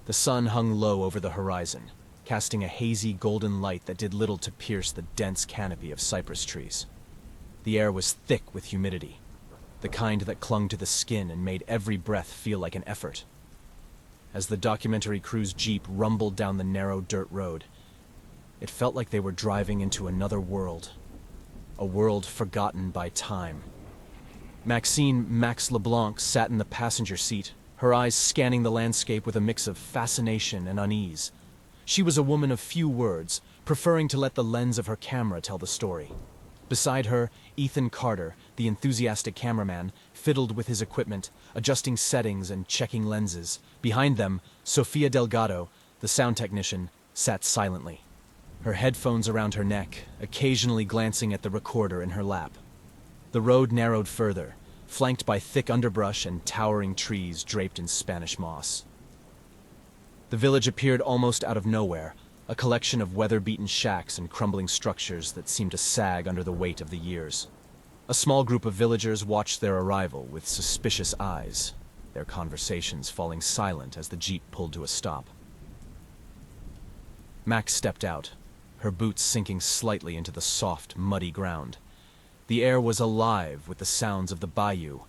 The sun hung low over the horizon, casting a hazy golden light that did little to pierce the dense canopy of cypress trees. The air was thick with humidity, the kind that clung to the skin and made every breath feel like an effort. As the documentary crew's jeep rumbled down the narrow dirt road, it felt like they were driving into another world, a world forgotten by time. Maxine Max LeBlanc sat in the passenger seat, her eyes scanning the landscape with a mix of fascination and unease. She was a woman of few words, preferring to let the lens of her camera tell the story. Beside her, Ethan Carter, the enthusiastic cameraman, fiddled with his equipment, adjusting settings and checking lenses. Behind them, Sofia Delgado, the sound technician, sat silently, her headphones around her neck, occasionally glancing at the recorder in her lap. The road narrowed further, flanked by thick underbrush and towering trees draped in Spanish moss. The village appeared almost out of nowhere, a collection of weather-beaten shacks and crumbling structures that seemed to sag under the weight of the years. A small group of villagers watched their arrival with suspicious eyes, their conversations falling silent as the jeep pulled to a stop. Max stepped out, her boots sinking slightly into the soft, muddy ground. The air was alive with the sounds of the bayou,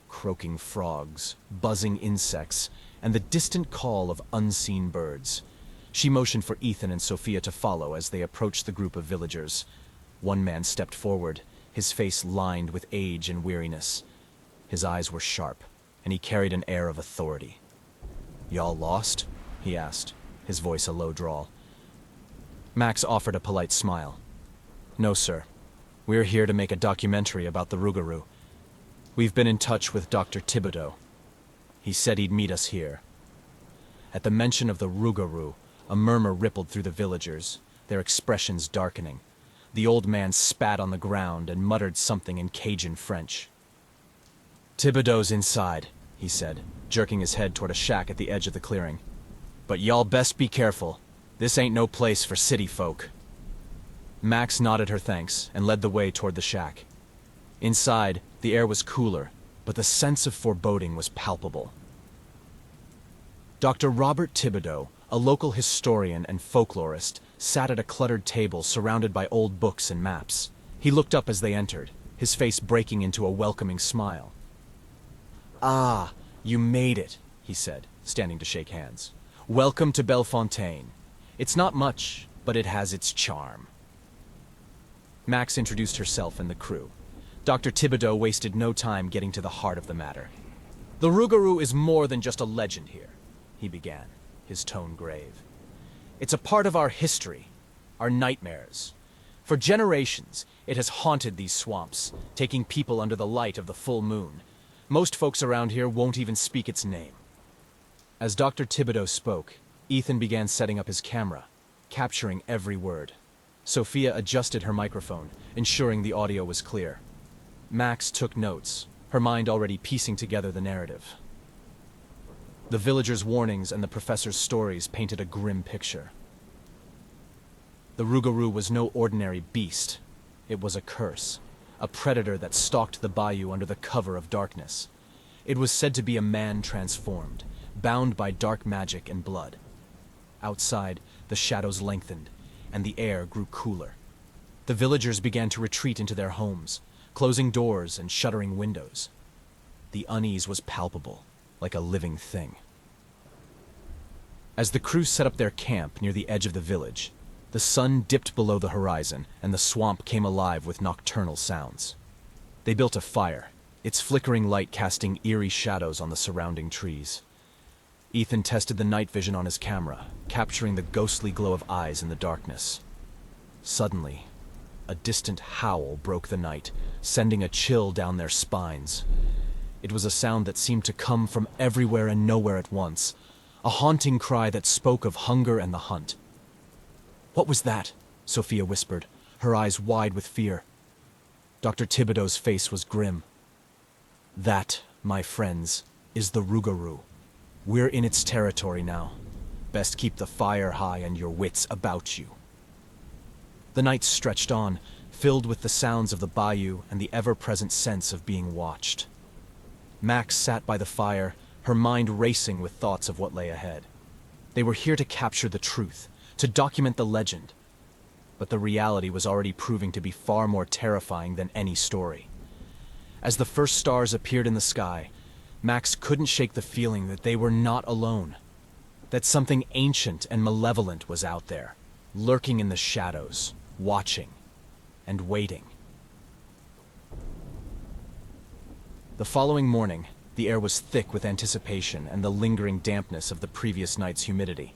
croaking frogs, buzzing insects, and the distant call of unseen birds. She motioned for Ethan and Sophia to follow as they approached the group of villagers. One man stepped forward, his face lined with age and weariness. His eyes were sharp, and he carried an air of authority. "Y'all lost?" he asked, his voice a low drawl. Max offered a polite smile. "No, sir. We're here to make a documentary about the Rougarou. We've been in touch with Dr. Thibodeau. He said he'd meet us here." At the mention of the Rougarou, a murmur rippled through the villagers, their expressions darkening. The old man spat on the ground and muttered something in Cajun French. "Thibodeau's inside," he said, jerking his head toward a shack at the edge of the clearing. "But y'all best be careful. This ain't no place for city folk." Max nodded her thanks and led the way toward the shack. Inside, the air was cooler, but the sense of foreboding was palpable. Dr. Robert Thibodeau, a local historian and folklorist, sat at a cluttered table surrounded by old books and maps. He looked up as they entered, his face breaking into a welcoming smile. "Ah, you made it," he said, standing to shake hands. "Welcome to Bellefontaine. It's not much, but it has its charm." Max introduced herself and the crew. Dr. Thibodeau wasted no time getting to the heart of the matter. "The Rougarou is more than just a legend here," he began, his tone grave. "It's a part of our history, our nightmares. For generations, it has haunted these swamps, taking people under the light of the full moon. Most folks around here won't even speak its name." As Dr. Thibodeau spoke, Ethan began setting up his camera, capturing every word. Sophia adjusted her microphone, ensuring the audio was clear. Max took notes, her mind already piecing together the narrative. The villagers' warnings and the professor's stories painted a grim picture. The Rougarou was no ordinary beast. It was a curse, a predator that stalked the bayou under the cover of darkness. It was said to be a man transformed, bound by dark magic and blood. Outside, the shadows lengthened, and the air grew cooler. The villagers began to retreat into their homes, closing doors and shuttering windows. The unease was palpable, like a living thing. As the crew set up their camp near the edge of the village, the sun dipped below the horizon and the swamp came alive with nocturnal sounds. They built a fire, its flickering light casting eerie shadows on the surrounding trees. Ethan tested the night vision on his camera, capturing the ghostly glow of eyes in the darkness. Suddenly, a distant howl broke the night, sending a chill down their spines. It was a sound that seemed to come from everywhere and nowhere at once, a haunting cry that spoke of hunger and the hunt. "What was that?" Sophia whispered, her eyes wide with fear. Dr. Thibodeau's face was grim. "That, my friends, is the Rougarou. We're in its territory now. Best keep the fire high and your wits about you." The night stretched on, filled with the sounds of the bayou and the ever-present sense of being watched. Max sat by the fire, her mind racing with thoughts of what lay ahead. They were here to capture the truth, to document the legend. But the reality was already proving to be far more terrifying than any story. As the first stars appeared in the sky, Max couldn't shake the feeling that they were not alone. That something ancient and malevolent was out there, lurking in the shadows, watching and waiting. The following morning, the air was thick with anticipation and the lingering dampness of the previous night's humidity.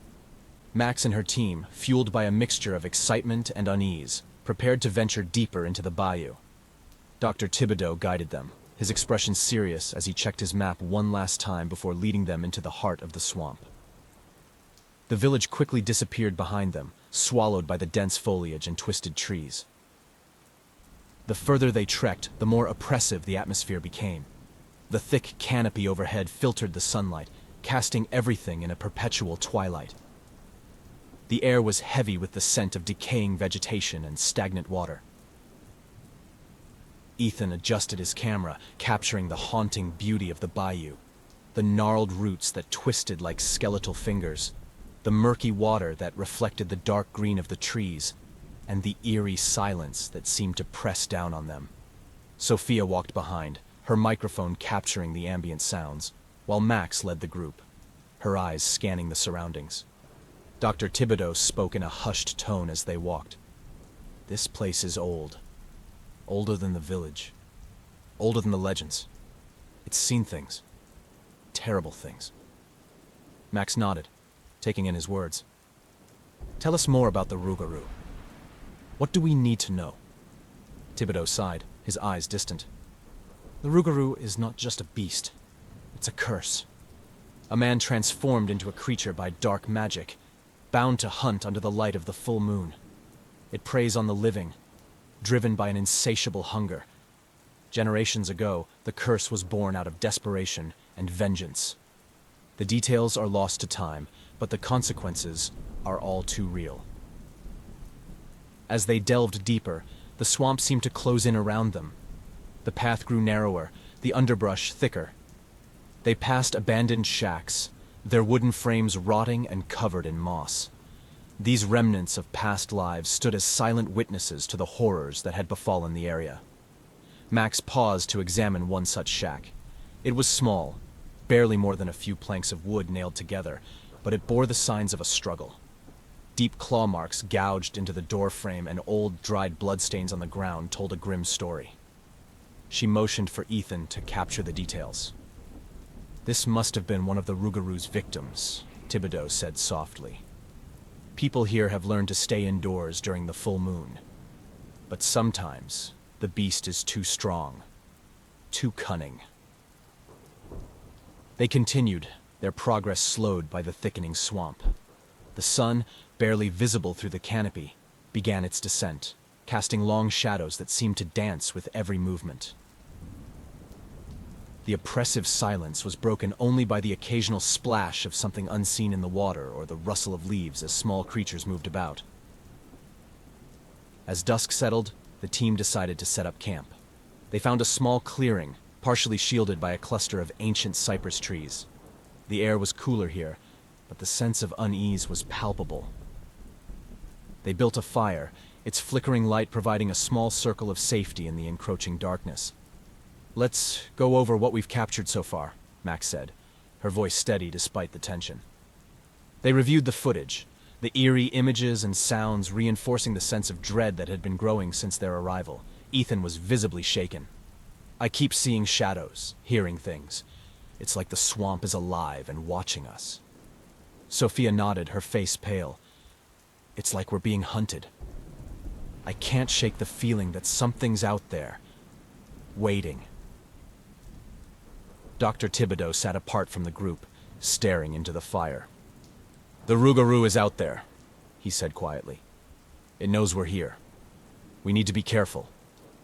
Max and her team, fueled by a mixture of excitement and unease, prepared to venture deeper into the bayou. Dr. Thibodeau guided them, his expression serious as he checked his map one last time before leading them into the heart of the swamp. The village quickly disappeared behind them, swallowed by the dense foliage and twisted trees. The further they trekked, the more oppressive the atmosphere became. The thick canopy overhead filtered the sunlight, casting everything in a perpetual twilight. The air was heavy with the scent of decaying vegetation and stagnant water. Ethan adjusted his camera, capturing the haunting beauty of the bayou. The gnarled roots that twisted like skeletal fingers, the murky water that reflected the dark green of the trees, and the eerie silence that seemed to press down on them. Sophia walked behind, her microphone capturing the ambient sounds, while Max led the group, her eyes scanning the surroundings. Dr. Thibodeau spoke in a hushed tone as they walked. This place is old. Older than the village. Older than the legends. It's seen things. Terrible things. Max nodded, taking in his words. Tell us more about the Rougarou. What do we need to know? Thibodeau sighed, his eyes distant. The Rougarou is not just a beast. It's a curse. A man transformed into a creature by dark magic, bound to hunt under the light of the full moon. It preys on the living, driven by an insatiable hunger. Generations ago, the curse was born out of desperation and vengeance. The details are lost to time, but the consequences are all too real. As they delved deeper, the swamp seemed to close in around them. The path grew narrower, the underbrush thicker. They passed abandoned shacks, their wooden frames rotting and covered in moss. These remnants of past lives stood as silent witnesses to the horrors that had befallen the area. Max paused to examine one such shack. It was small, barely more than a few planks of wood nailed together, but it bore the signs of a struggle. Deep claw marks gouged into the door frame and old, dried bloodstains on the ground told a grim story. She motioned for Ethan to capture the details. This must have been one of the Rougarou's victims, Thibodeau said softly. People here have learned to stay indoors during the full moon. But sometimes, the beast is too strong, too cunning. They continued, their progress slowed by the thickening swamp. The sun, barely visible through the canopy, began its descent, casting long shadows that seemed to dance with every movement. The oppressive silence was broken only by the occasional splash of something unseen in the water or the rustle of leaves as small creatures moved about. As dusk settled, the team decided to set up camp. They found a small clearing, partially shielded by a cluster of ancient cypress trees. The air was cooler here, but the sense of unease was palpable. They built a fire, its flickering light providing a small circle of safety in the encroaching darkness. Let's go over what we've captured so far, Max said, her voice steady despite the tension. They reviewed the footage, the eerie images and sounds reinforcing the sense of dread that had been growing since their arrival. Ethan was visibly shaken. I keep seeing shadows, hearing things. It's like the swamp is alive and watching us. Sophia nodded, her face pale. It's like we're being hunted. I can't shake the feeling that something's out there, waiting. Dr. Thibodeau sat apart from the group, staring into the fire. The Rougarou is out there, he said quietly. It knows we're here. We need to be careful.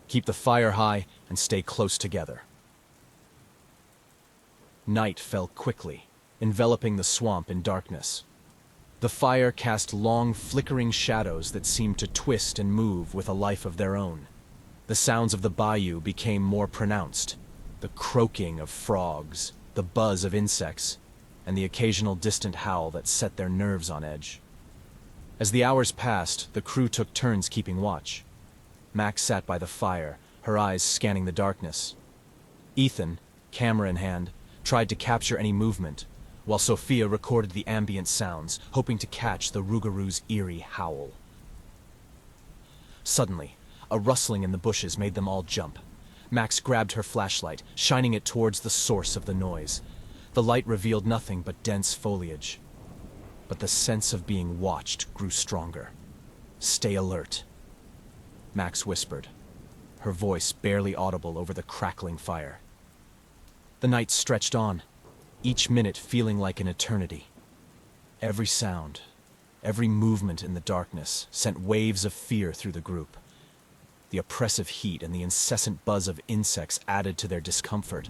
Keep the fire high and stay close together. Night fell quickly, enveloping the swamp in darkness. The fire cast long, flickering shadows that seemed to twist and move with a life of their own. The sounds of the bayou became more pronounced. The croaking of frogs, the buzz of insects, and the occasional distant howl that set their nerves on edge. As the hours passed, the crew took turns keeping watch. Max sat by the fire, her eyes scanning the darkness. Ethan, camera in hand, tried to capture any movement, while Sophia recorded the ambient sounds, hoping to catch the Rougarou's eerie howl. Suddenly, a rustling in the bushes made them all jump. Max grabbed her flashlight, shining it towards the source of the noise. The light revealed nothing but dense foliage. But the sense of being watched grew stronger. "Stay alert," Max whispered, her voice barely audible over the crackling fire. The night stretched on, each minute feeling like an eternity. Every sound, every movement in the darkness sent waves of fear through the group. The oppressive heat and the incessant buzz of insects added to their discomfort.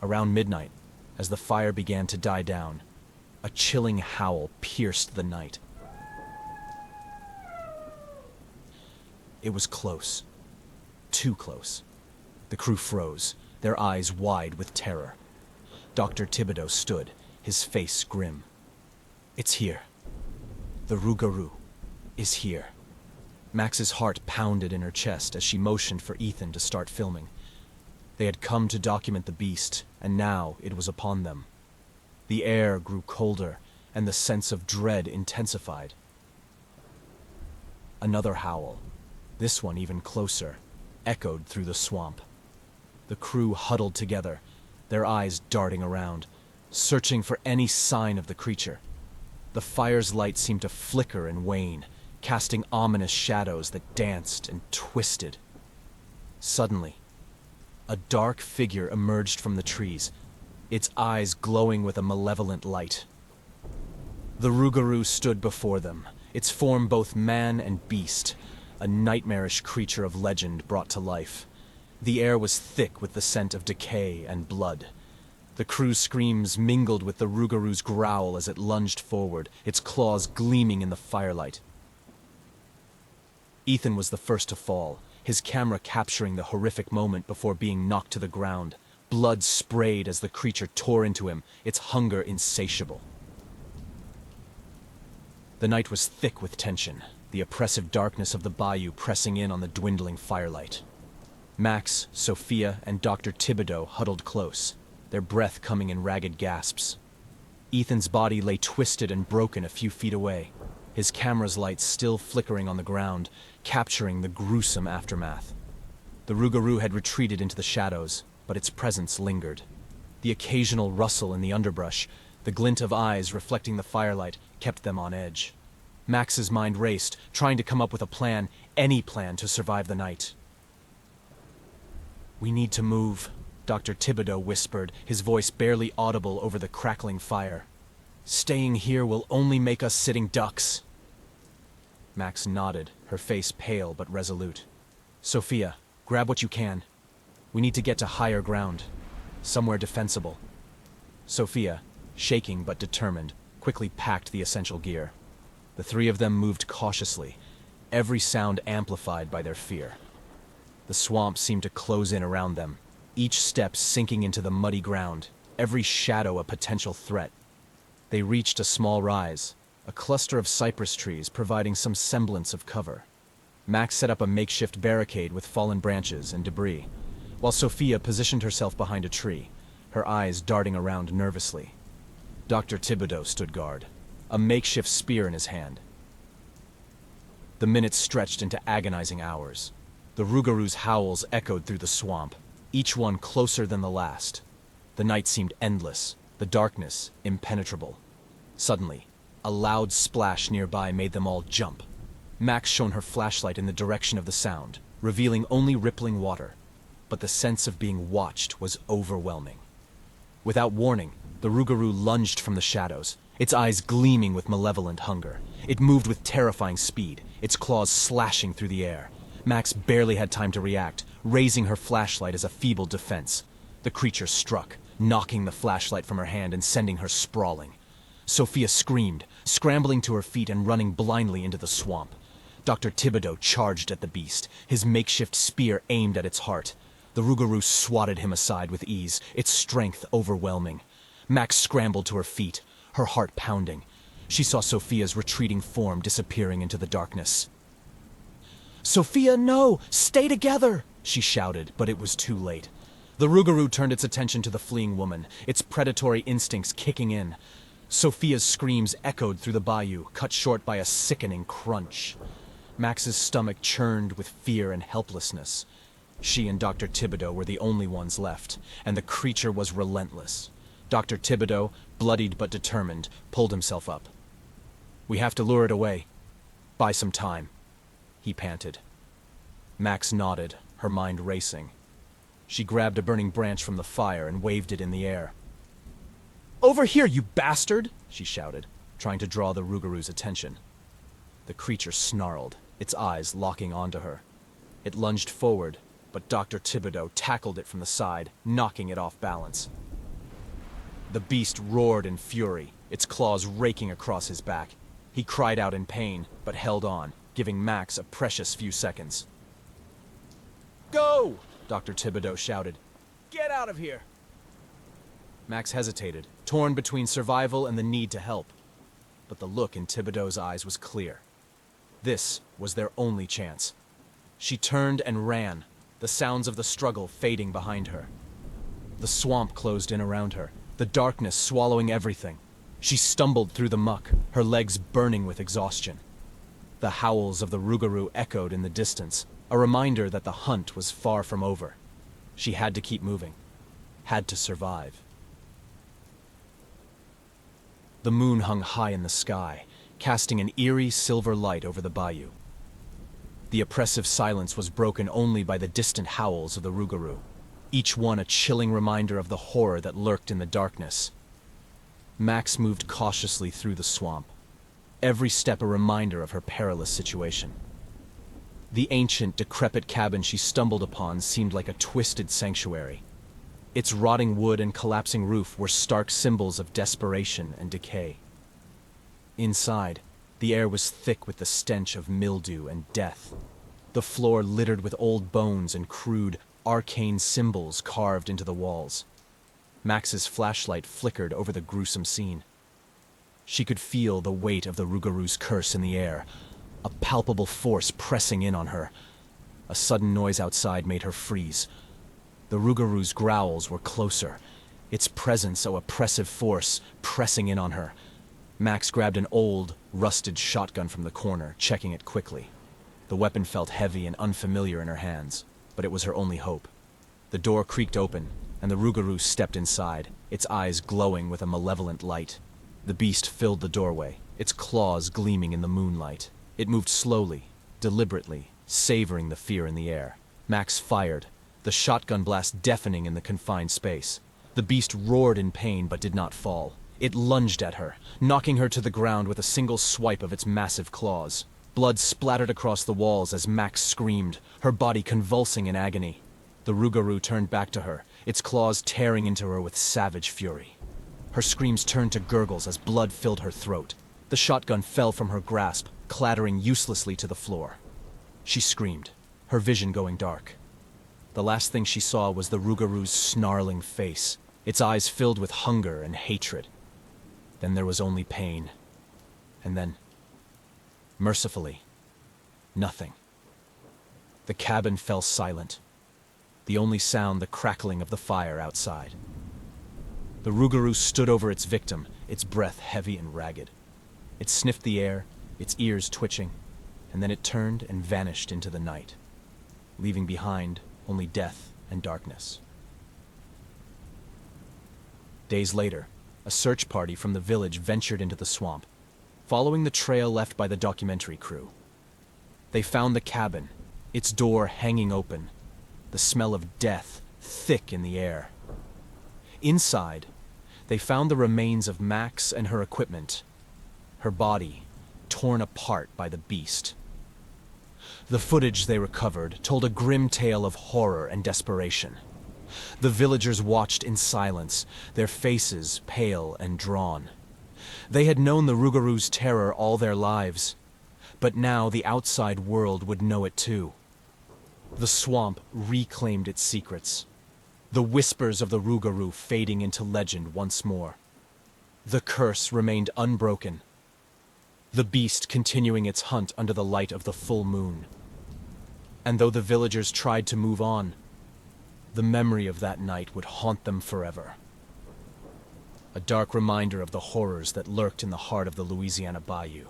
Around midnight, as the fire began to die down, a chilling howl pierced the night. It was close. Too close. The crew froze, their eyes wide with terror. Dr. Thibodeau stood, his face grim. "It's here. The Rougarou is here." Max's heart pounded in her chest as she motioned for Ethan to start filming. They had come to document the beast, and now it was upon them. The air grew colder, and the sense of dread intensified. Another howl, this one even closer, echoed through the swamp. The crew huddled together, their eyes darting around, searching for any sign of the creature. The fire's light seemed to flicker and wane, casting ominous shadows that danced and twisted. Suddenly, a dark figure emerged from the trees, its eyes glowing with a malevolent light. The Rougarou stood before them, its form both man and beast, a nightmarish creature of legend brought to life. The air was thick with the scent of decay and blood. The crew's screams mingled with the Rougarou's growl as it lunged forward, its claws gleaming in the firelight. Ethan was the first to fall, his camera capturing the horrific moment before being knocked to the ground. Blood sprayed as the creature tore into him, its hunger insatiable. The night was thick with tension, the oppressive darkness of the bayou pressing in on the dwindling firelight. Max, Sophia, and Dr. Thibodeau huddled close, their breath coming in ragged gasps. Ethan's body lay twisted and broken a few feet away, his camera's lights still flickering on the ground, capturing the gruesome aftermath. The Rougarou had retreated into the shadows, but its presence lingered. The occasional rustle in the underbrush, the glint of eyes reflecting the firelight, kept them on edge. Max's mind raced, trying to come up with a plan, any plan to survive the night. "We need to move," Dr. Thibodeau whispered, his voice barely audible over the crackling fire. "Staying here will only make us sitting ducks." Max nodded, her face pale but resolute. "Sophia, grab what you can. We need to get to higher ground, somewhere defensible." Sophia, shaking but determined, quickly packed the essential gear. The three of them moved cautiously, every sound amplified by their fear. The swamp seemed to close in around them, each step sinking into the muddy ground, every shadow a potential threat. They reached a small rise, a cluster of cypress trees providing some semblance of cover. Max set up a makeshift barricade with fallen branches and debris, while Sophia positioned herself behind a tree, her eyes darting around nervously. Dr. Thibodeau stood guard, a makeshift spear in his hand. The minutes stretched into agonizing hours. The Rougarou's howls echoed through the swamp, each one closer than the last. The night seemed endless, the darkness impenetrable. Suddenly, a loud splash nearby made them all jump. Max shone her flashlight in the direction of the sound, revealing only rippling water. But the sense of being watched was overwhelming. Without warning, the Rougarou lunged from the shadows, its eyes gleaming with malevolent hunger. It moved with terrifying speed, its claws slashing through the air. Max barely had time to react, raising her flashlight as a feeble defense. The creature struck, knocking the flashlight from her hand and sending her sprawling. Sophia screamed, scrambling to her feet and running blindly into the swamp. Dr. Thibodeau charged at the beast, his makeshift spear aimed at its heart. The Rougarou swatted him aside with ease, its strength overwhelming. Max scrambled to her feet, her heart pounding. She saw Sophia's retreating form disappearing into the darkness. "Sophia, no! Stay together!" she shouted, but it was too late. The Rougarou turned its attention to the fleeing woman, its predatory instincts kicking in. Sophia's screams echoed through the bayou, cut short by a sickening crunch. Max's stomach churned with fear and helplessness. She and Dr. Thibodeau were the only ones left, and the creature was relentless. Dr. Thibodeau, bloodied but determined, pulled himself up. "We have to lure it away. Buy some time," he panted. Max nodded, her mind racing. She grabbed a burning branch from the fire and waved it in the air. "Over here, you bastard!" she shouted, trying to draw the Rougarou's attention. The creature snarled, its eyes locking onto her. It lunged forward, but Dr. Thibodeau tackled it from the side, knocking it off balance. The beast roared in fury, its claws raking across his back. He cried out in pain, but held on, giving Max a precious few seconds. "Go!" Dr. Thibodeau shouted. "Get out of here!" Max hesitated, torn between survival and the need to help. But the look in Thibodeau's eyes was clear. This was their only chance. She turned and ran, the sounds of the struggle fading behind her. The swamp closed in around her, the darkness swallowing everything. She stumbled through the muck, her legs burning with exhaustion. The howls of the Rougarou echoed in the distance, a reminder that the hunt was far from over. She had to keep moving, had to survive. The moon hung high in the sky, casting an eerie silver light over the bayou. The oppressive silence was broken only by the distant howls of the Rougarou, each one a chilling reminder of the horror that lurked in the darkness. Max moved cautiously through the swamp, every step a reminder of her perilous situation. The ancient, decrepit cabin she stumbled upon seemed like a twisted sanctuary. Its rotting wood and collapsing roof were stark symbols of desperation and decay. Inside, the air was thick with the stench of mildew and death. The floor littered with old bones and crude, arcane symbols carved into the walls. Max's flashlight flickered over the gruesome scene. She could feel the weight of the Rougarou's curse in the air, a palpable force pressing in on her. A sudden noise outside made her freeze. The Rougarou's growls were closer, its presence a oppressive force pressing in on her. Max grabbed an old, rusted shotgun from the corner, checking it quickly. The weapon felt heavy and unfamiliar in her hands, but it was her only hope. The door creaked open, and the Rougarou stepped inside, its eyes glowing with a malevolent light. The beast filled the doorway, its claws gleaming in the moonlight. It moved slowly, deliberately, savoring the fear in the air. Max fired, the shotgun blast deafening in the confined space. The beast roared in pain but did not fall. It lunged at her, knocking her to the ground with a single swipe of its massive claws. Blood splattered across the walls as Max screamed, her body convulsing in agony. The Rougarou turned back to her, its claws tearing into her with savage fury. Her screams turned to gurgles as blood filled her throat. The shotgun fell from her grasp, clattering uselessly to the floor. She screamed, her vision going dark. The last thing she saw was the Rougarou's snarling face, its eyes filled with hunger and hatred. Then there was only pain. And then, mercifully, nothing. The cabin fell silent, the only sound the crackling of the fire outside. The Rougarou stood over its victim, its breath heavy and ragged. It sniffed the air, its ears twitching, and then it turned and vanished into the night, leaving behind only death and darkness. Days later, a search party from the village ventured into the swamp, following the trail left by the documentary crew. They found the cabin, its door hanging open, the smell of death thick in the air. Inside, they found the remains of Max and her equipment, her body torn apart by the beast. The footage they recovered told a grim tale of horror and desperation. The villagers watched in silence, their faces pale and drawn. They had known the Rougarou's terror all their lives, but now the outside world would know it too. The swamp reclaimed its secrets, the whispers of the Rougarou fading into legend once more. The curse remained unbroken, the beast continuing its hunt under the light of the full moon. And though the villagers tried to move on, the memory of that night would haunt them forever. A dark reminder of the horrors that lurked in the heart of the Louisiana Bayou.